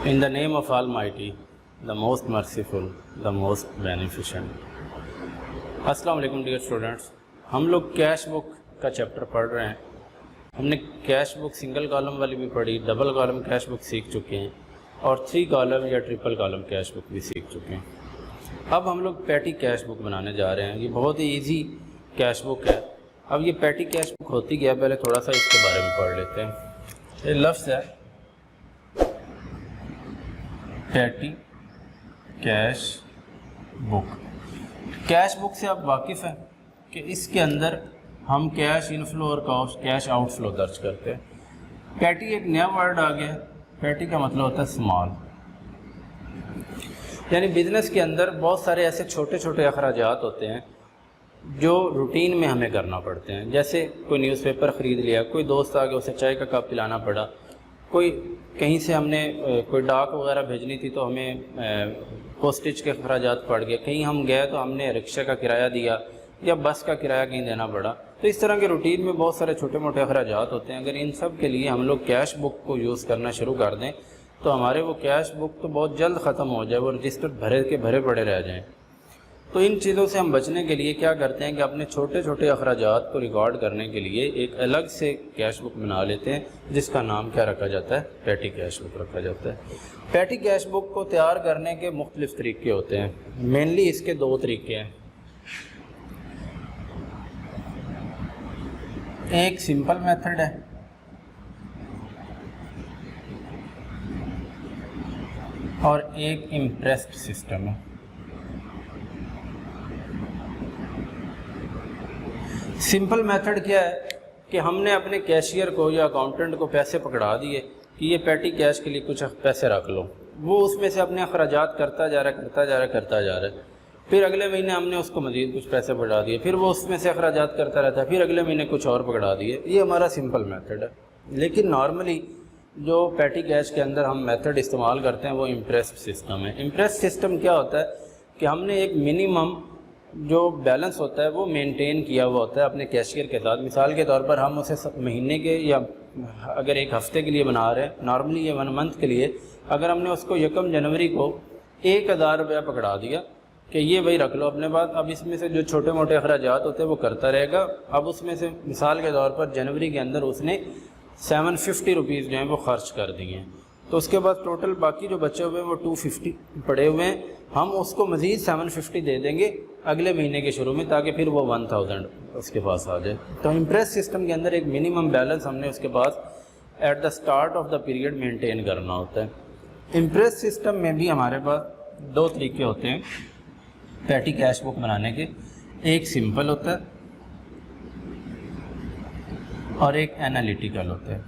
In the name of Almighty, the most merciful, the most beneficent. अस्सलाम वालेकुम dear students, हम लोग cash book का चैप्टर पढ़ रहे हैं। हमने कैश बुक सिंगल कॉलम वाली भी पढ़ी, डबल कॉलम कैश बुक सीख चुके हैं और 3 कॉलम या ट्रिपल कॉलम कैश बुक भी सीख चुके हैं। अब हम लोग पैटी कैश बुक बनाने जा रहे हैं। ये बहुत ही ईजी कैश बुक है। अब ये पैटी कैश बुक होती क्या, पहले थोड़ा सा इसके बारे में पढ़ लेते हैं। ये लफ्ज़ है petty cash book. Cash book से आप वाकिफ़ हैं कि इसके अंदर हम कैश इनफ्लो और कैश आउटफ्लो दर्ज करते हैं। पैटी एक नया वर्ड आ गया है। पैटी का मतलब होता है स्मॉल, यानी बिज़नेस के अंदर बहुत सारे ऐसे छोटे छोटे अखराजात होते हैं जो रूटीन में हमें करना पड़ते हैं। जैसे कोई न्यूज़पेपर ख़रीद लिया, कोई दोस्त आ गया उसे चाय का कप पिलाना पड़ा, कोई कहीं से हमने कोई डाक वगैरह भेजनी थी तो हमें पोस्टेज के अखराजात पड़ गए, कहीं हम गए तो हमने रिक्शा का किराया दिया या बस का किराया कहीं देना पड़ा। तो इस तरह के रूटीन में बहुत सारे छोटे मोटे अखराजात होते हैं। अगर इन सब के लिए हम लोग कैश बुक को यूज़ करना शुरू कर दें तो हमारे वो कैश बुक तो बहुत जल्द ख़त्म हो जाए, वो रजिस्टर भरे के भरे पड़े रह जाएँ। तो इन चीज़ों से हम बचने के लिए क्या करते हैं कि अपने छोटे छोटे अखराजात को रिकॉर्ड करने के लिए एक अलग से कैश बुक बना लेते हैं, जिसका नाम क्या रखा जाता है, पैटी कैश बुक रखा जाता है। पैटी कैश बुक को तैयार करने के मुख्तलिफ़ तरीके होते हैं। मेनली इसके 2 तरीके हैं। एक सिंपल मेथड है और एक इम्प्रेस्ड सिस्टम है। सिंपल मेथड क्या है कि हमने अपने कैशियर को या अकाउंटेंट को पैसे पकड़ा दिए कि ये पैटी कैश के लिए कुछ पैसे रख लो। वो उसमें से अपने अखराजात करता जा रहा है। फिर अगले महीने हमने उसको मज़ीद कुछ पैसे बढ़ा दिए, फिर वो उसमें से अखराजात करता रहता है, फिर अगले महीने कुछ और पकड़ा दिए। ये हमारा सिंपल मेथड है। लेकिन नॉर्मली जो पैटी कैश के अंदर हम मेथड इस्तेमाल करते हैं वो इम्प्रेस्ड सिस्टम है। इम्प्रेस्ड सिस्टम क्या होता है कि हमने एक मिनिमम जो बैलेंस होता है वो मेंटेन किया हुआ होता है अपने कैशियर के साथ। मिसाल के तौर पर हम उसे महीने के या अगर एक हफ़्ते के लिए बना रहे हैं, नॉर्मली ये 1 मंथ के लिए, अगर हमने उसको 1 जनवरी को 1000 रुपया पकड़ा दिया कि ये भाई रख लो अपने पास, अब इसमें से जो छोटे मोटे अखराजात होते हैं वो करता रहेगा। अब उसमें से मिसाल के तौर पर जनवरी के अंदर उसने 750 रुपीज़ जो हैं वो ख़र्च कर दिए हैं, तो उसके बाद टोटल बाकी जो बचे हुए हैं वो 250 पड़े हुए हैं। हम उसको मज़ीद 750 दे देंगे अगले महीने के शुरू में, ताकि फिर वो 1000 उसके पास आ जाए। तो इम्प्रेस सिस्टम के अंदर एक मिनिमम बैलेंस हमने उसके पास at the start of the period maintain करना होता है। इम्प्रेस सिस्टम में भी हमारे पास 2 तरीके होते हैं पैटी कैश बुक बनाने के। एक सिंपल होता है और एक एनालिटिकल होता है।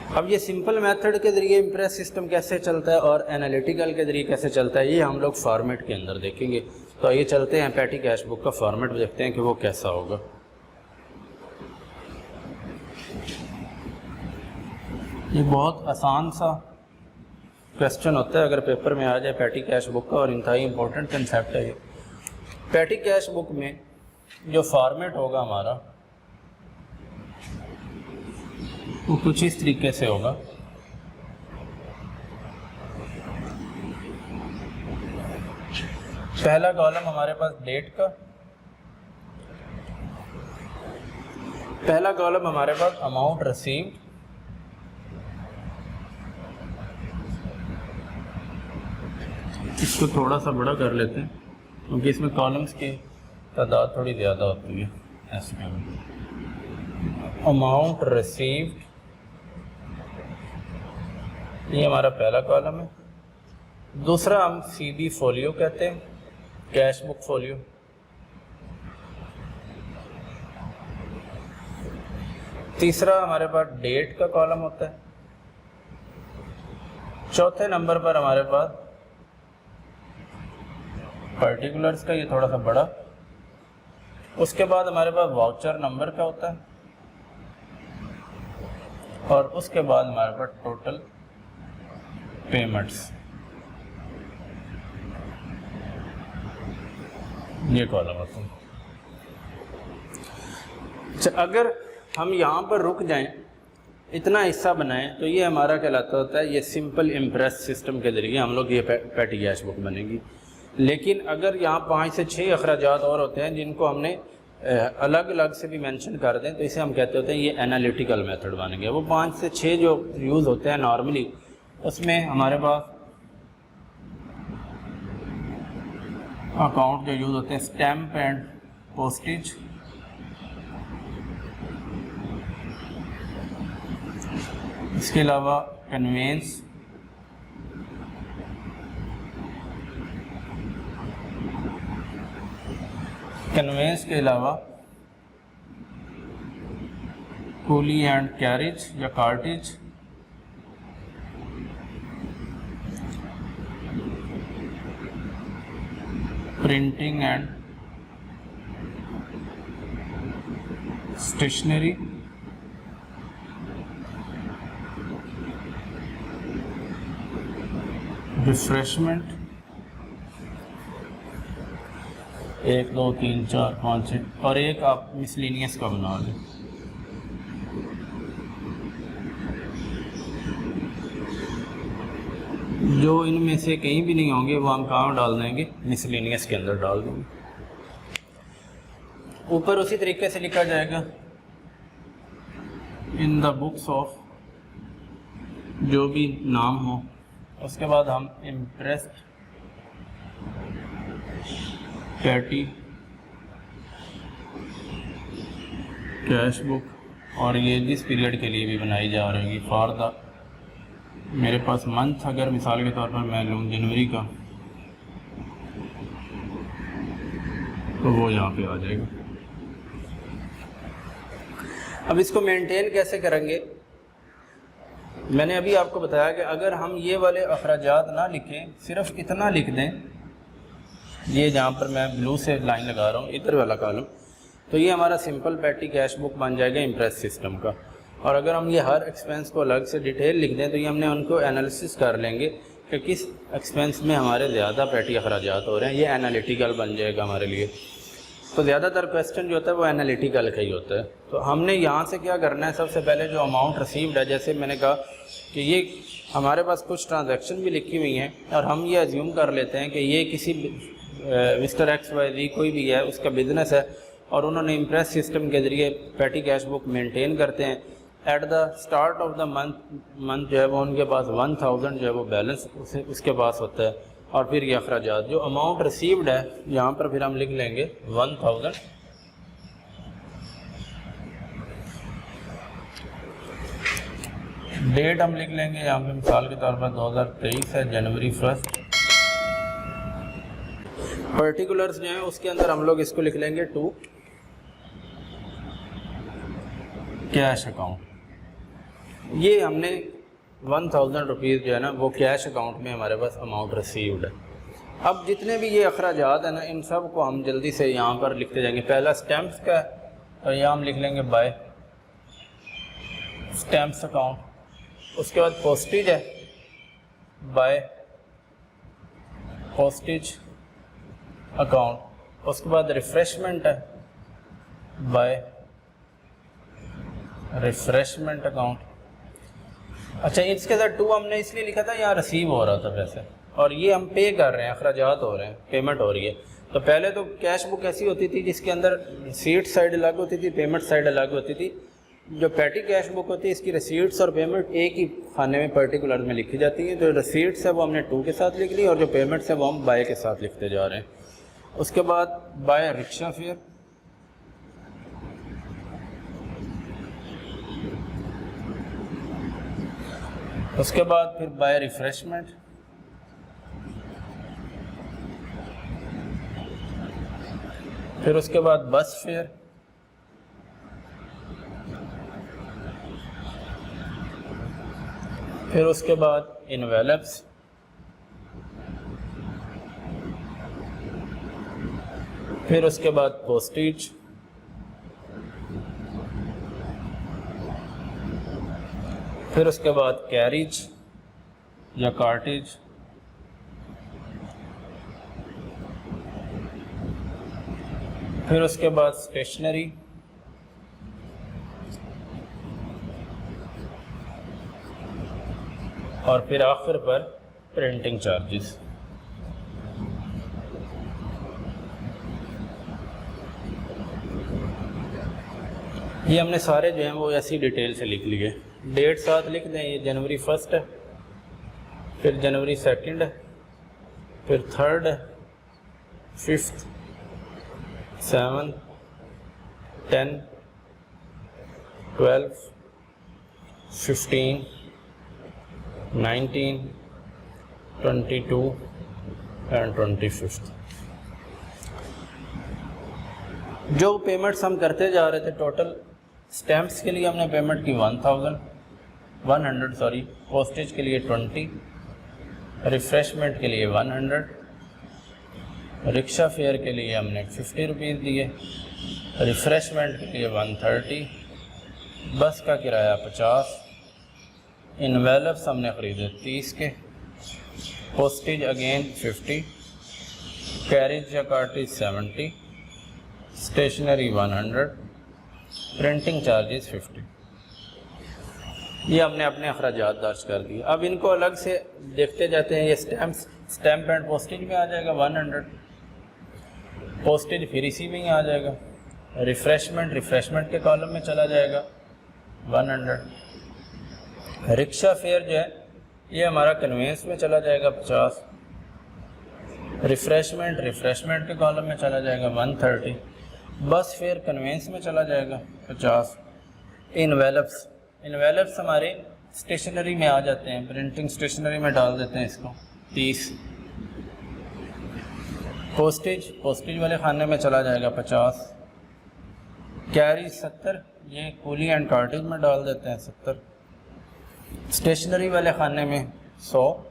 अब ये सिंपल मेथड के ज़रिए इम्प्रेस सिस्टम कैसे चलता है और एनालिटिकल के ज़रिए कैसे चलता है, ये हम लोग फॉर्मेट के अंदर देखेंगे। तो आइए चलते हैं पैटी कैश बुक का फॉर्मेट देखते हैं कि वो कैसा होगा। ये बहुत आसान सा क्वेश्चन होता है अगर पेपर में आ जाए पैटी कैश बुक का, और इंतहाई इम्पोर्टेंट कंसेप्ट है ये। पैटी कैश बुक में जो फॉर्मेट होगा हमारा वो कुछ इस तरीके से होगा। पहला कॉलम हमारे पास डेट का, पहला कॉलम हमारे पास अमाउंट रिसीव्ड, इसको थोड़ा सा बड़ा कर लेते हैं क्योंकि इसमें कॉलम्स की तादाद थोड़ी ज़्यादा होती है। ऐसे अमाउंट रिसीव्ड, ये हमारा पहला कॉलम है। दूसरा हम सीबी फोलियो कहते हैं, कैश बुक फोलियो। तीसरा हमारे पास डेट का कॉलम होता है। चौथे नंबर पर हमारे पास पर्टिकुलर्स का, ये थोड़ा सा बड़ा। उसके बाद हमारे पास वाउचर नंबर का होता है और उसके बाद हमारे पास टोटल पेमेंट्स, ये कॉलम होता है। अच्छा, अगर हम यहाँ पर रुक जाएं इतना हिस्सा बनाएं तो ये हमारा कहलाता होता है, ये सिंपल इम्प्रेस सिस्टम के ज़रिए हम लोग ये पैटी कैश बुक बनेगी। लेकिन अगर यहाँ 5 से 6 अखराजात और होते हैं जिनको हमने अलग अलग से भी मेंशन कर दें तो इसे हम कहते होते हैं ये एनालिटिकल मेथड बन गया। वो 5 से 6 जो यूज़ होते हैं नॉर्मली, उसमें हमारे पास अकाउंट जो यूज़ होते हैं स्टैम्प एंड पोस्टेज, इसके अलावा कन्वेंस, के अलावा कूली एंड कैरेज या cartage, printing and stationery, refreshment, 1 2 3 4 5 6 और एक आप मिसलिनियस का बना लें। जो इनमें से कहीं भी नहीं होंगे वो हम कहाँ डाल देंगे, मिसलिनियस के अंदर डाल देंगे। ऊपर उसी तरीके से लिखा जाएगा इन द बुक्स ऑफ, जो भी नाम हो। उसके बाद हम इम्प्रेस्ड पैटी कैश बुक, और ये जिस पीरियड के लिए भी बनाई जा रही है फॉर द, मेरे पास मंथ अगर मिसाल के तौर पर मैं लूँ जनवरी का, तो वो यहाँ पे आ जाएगा। अब इसको मेंटेन कैसे करेंगे, मैंने अभी आपको बताया कि अगर हम ये वाले अखराजात ना लिखें, सिर्फ इतना लिख दें, ये जहाँ पर मैं ब्लू से लाइन लगा रहा हूँ इधर वाला कॉलम, तो ये हमारा सिंपल पैटी कैश बुक बन जाएगा इम्प्रेस सिस्टम का। और अगर हम ये हर एक्सपेंस को अलग से डिटेल लिख दें तो ये हमने उनको एनालिसिस कर लेंगे कि किस एक्सपेंस में हमारे ज़्यादा पैटी अखराजात हो रहे हैं, ये एनालिटिकल बन जाएगा हमारे लिए। तो ज़्यादातर क्वेश्चन जो होता है वो एनालिटिकल का ही होता है। तो हमने यहाँ से क्या करना है, सबसे पहले जो अमाउंट रिसीव्ड है, जैसे मैंने कहा कि ये हमारे पास कुछ ट्रांजैक्शन भी लिखी हुई हैं और हम ये अज्यूम कर लेते हैं कि ये किसी मिस्टर एक्स वाई जी कोई भी है, उसका बिजनेस है और उन्होंने इम्प्रेस सिस्टम के ज़रिए पैटी कैश बुक मेंटेन करते हैं। Eight the start of the month जो है वो उनके पास 1000 जो है वो बैलेंस उसके पास होता है, और फिर ये अखराजात जो अमाउंट रिसीव्ड है यहाँ पर फिर हम लिख लेंगे 1000। डेट हम लिख लेंगे यहाँ पे मिसाल के तौर पर 2023 है, जनवरी 1। पर्टिकुलर्स जो है उसके अंदर हम लोग इसको लिख लेंगे टू कैश अकाउंट। ये हमने 1000 रुपीज़ जो है ना वो कैश अकाउंट में हमारे पास अमाउंट रिसीव्ड है। अब जितने भी ये अखराजात है ना, इन सब को हम जल्दी से यहाँ पर लिखते जाएंगे। पहला स्टैम्प्स का, तो यहाँ हम लिख लेंगे बाय स्टैम्प्स अकाउंट। उसके बाद पोस्टेज है, बाय पोस्टेज अकाउंट। उसके बाद रिफ्रेशमेंट है, बाय रिफ्रेशमेंट अकाउंट। अच्छा, इसके साथ टू हमने इसलिए लिखा था यहाँ रिसीव हो रहा था पैसे, और ये हम पे कर रहे हैं, अखराजात हो रहे हैं, पेमेंट हो रही है। तो पहले तो कैश बुक ऐसी होती थी जिसके अंदर रिसीट साइड अलग होती थी, पेमेंट साइड अलग होती थी। जो पैटी कैश बुक होती है इसकी रिसीट्स और पेमेंट एक ही खाने में पर्टिकुलर में लिखी जाती है। जो रिसीट्स है वो हमने टू के साथ लिख ली और जो पेमेंट्स है वो हम बाय के साथ लिखते जा रहे हैं। उसके बाद बाय रिक्शा फेयर, उसके बाद फिर बाय रिफ्रेशमेंट, फिर उसके बाद बस फेयर, फिर उसके बाद इनवेलप्स, फिर उसके बाद पोस्टेज, फिर उसके बाद कैरेज या कार्टेज, फिर उसके बाद स्टेशनरी, और फिर आखिर पर प्रिंटिंग चार्जेस। ये हमने सारे जो हैं वो ऐसी डिटेल से लिख लिए। डेट साथ लिख दें, ये जनवरी 1 है, फिर जनवरी 2 है, फिर 3 है, 5, 7, 10, 12, 15, 19, 22 एंड 25। जो पेमेंट्स हम करते जा रहे थे, टोटल स्टैम्प्स के लिए हमने पेमेंट की 100 सॉरी, पोस्टेज के लिए 20, रिफ़्रेशमेंट के लिए 100, रिक्शा फेयर के लिए हमने 50 रुपीज़ दिए, रिफ़्रेशमेंट के लिए 130, बस का किराया 50, इनवेलप्स हमने ख़रीदे 30 के, पोस्टेज अगेन 50, कैरेज या कार्टेज 70, स्टेशनरी 100, प्रिंटिंग चार्जेस 50। ये हमने अपने अखराजात दर्ज कर दिए। अब इनको अलग से देखते जाते हैं। ये स्टैम्प एंड पोस्टेज में आ जाएगा 100, पोस्टेज फिर इसी में ही आ जाएगा, रिफ़्रेशमेंट के कॉलम में चला जाएगा 100, रिक्शा फेयर जो है ये हमारा कन्वेंस में चला जाएगा 50, रिफ़्रेशमेंट के कॉलम में चला जाएगा 130, बस फेयर कन्वेंस में चला जाएगा 50, इनवेलप्स हमारे स्टेशनरी में आ जाते हैं, प्रिंटिंग स्टेशनरी में डाल देते हैं इसको 30, पोस्टेज वाले खाने में चला जाएगा 50, कैरी 70, ये कूली एंड कार्टेज में डाल देते हैं 70, स्टेशनरी वाले खाने में 100,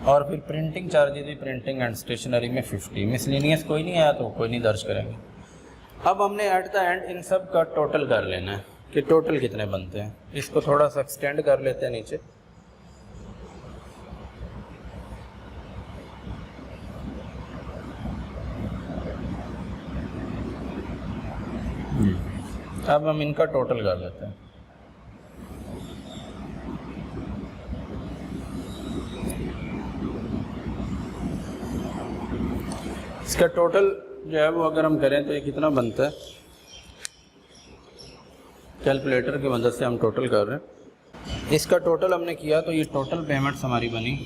और फिर प्रिंटिंग चार्जेस भी प्रिंटिंग एंड स्टेशनरी में 50। मिसलिनियस कोई नहीं आया तो कोई नहीं दर्ज करेंगे। अब हमने एट द एंड इन सब का टोटल कर लेना है कि टोटल कितने बनते हैं। इसको थोड़ा सा एक्सटेंड कर लेते हैं नीचे। अब हम इनका टोटल कर लेते हैं। इसका टोटल जो है वो अगर हम करें तो ये कितना बनता है, कैलकुलेटर की मदद से हम टोटल कर रहे हैं। इसका टोटल हमने किया तो ये टोटल पेमेंट्स हमारी बनी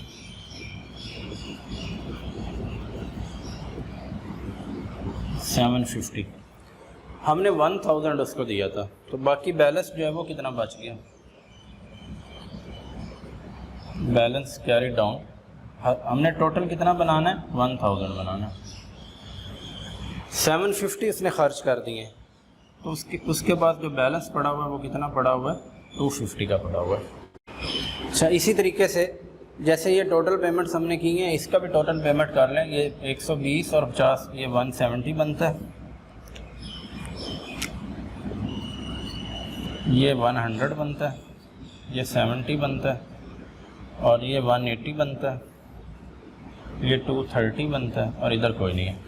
750। हमने 1000 उसको दिया था, तो बाकी बैलेंस जो है वो कितना बच गया, बैलेंस कैरी डाउन। हमने टोटल कितना बनाना है, 1000 बनाना है। 750 उसने खर्च कर दिए, तो उसके बाद जो बैलेंस पड़ा हुआ है वो कितना पड़ा हुआ है, 250 का पड़ा हुआ है। अच्छा, इसी तरीके से जैसे ये टोटल पेमेंट्स हमने की हैं, इसका भी टोटल पेमेंट कर लें। ये 120 और 50, ये 170 बनता है। ये 100 बनता है, ये 70 बनता है, और ये 180 बनता है, ये 230 बनता है, और इधर कोई नहीं है।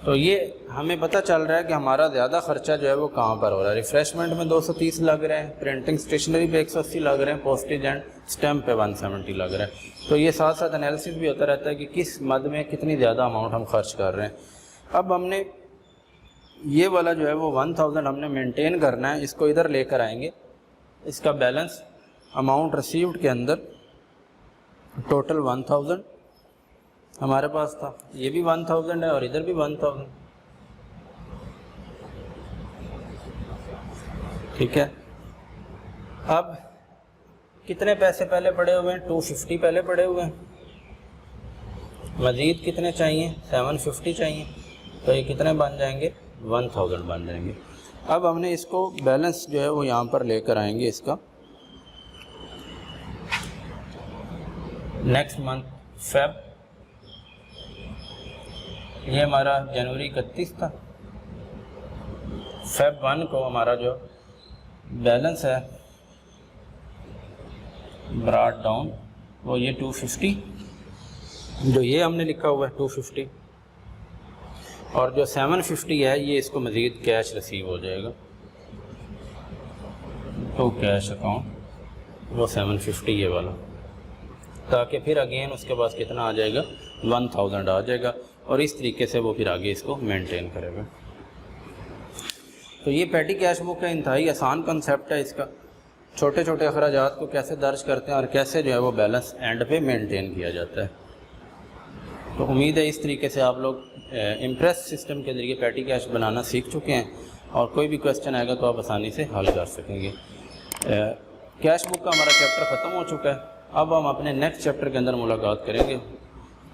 तो ये हमें पता चल रहा है कि हमारा ज़्यादा खर्चा जो है वो कहाँ पर हो रहा है। रिफ़्रेशमेंट में 230 लग रहे हैं, प्रिंटिंग स्टेशनरी पे 180 लग रहे हैं, पोस्टेज एंड स्टैम्प पे 170 लग रहा है। तो ये साथ साथ एनालिसिस भी होता रहता है कि किस मद में कितनी ज़्यादा अमाउंट हम खर्च कर रहे हैं। अब हमने ये वाला जो है वो 1000 हमने मेनटेन करना है, इसको इधर लेकर आएंगे। इसका बैलेंस अमाउंट रिसीव्ड के अंदर टोटल 1000 हमारे पास था, ये भी 1000 है और इधर भी 1000, ठीक है। अब कितने पैसे पहले पड़े हुए हैं, 250 पहले पड़े हुए हैं। मज़ीद कितने चाहिए, 750 चाहिए, तो ये कितने बन जाएंगे, 1000 बन जाएंगे। अब हमने इसको बैलेंस जो है वो यहाँ पर लेकर आएंगे इसका। नेक्स्ट मंथ फेब, ये हमारा जनवरी 31 था। फेब 1 को हमारा जो बैलेंस है ब्रॉट डाउन, वो ये 250, जो ये हमने लिखा हुआ है 250, और जो 750 है ये इसको मज़ीद कैश रिसीव हो जाएगा। तो कैश अकाउंट वो 750 ये वाला, ताकि फिर अगेन उसके पास कितना आ जाएगा 1000 आ जाएगा, और इस तरीके से वो फिर आगे इसको मेंटेन करेगा। तो ये पेटी कैश बुक का इंतहाई आसान कंसेप्ट है इसका, छोटे छोटे अखराजात को कैसे दर्ज करते हैं और कैसे जो है वो बैलेंस एंड पे मेंटेन किया जाता है। तो उम्मीद है इस तरीके से आप लोग इम्प्रेस सिस्टम के ज़रिए पेटी कैश बनाना सीख चुके हैं, और कोई भी क्वेश्चन आएगा तो आप आसानी से हल कर सकेंगे। कैश बुक का हमारा चैप्टर ख़त्म हो चुका है, अब हम अपने नेक्स्ट चैप्टर के अंदर मुलाकात करेंगे।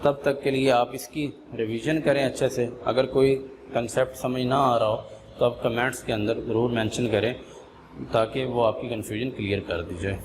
तब तक के लिए आप इसकी रिवीजन करें अच्छे से। अगर कोई कंसेप्ट समझ ना आ रहा हो तो आप कमेंट्स के अंदर ज़रूर मेंशन करें, ताकि वो आपकी कन्फ्यूजन क्लियर कर दी जाए।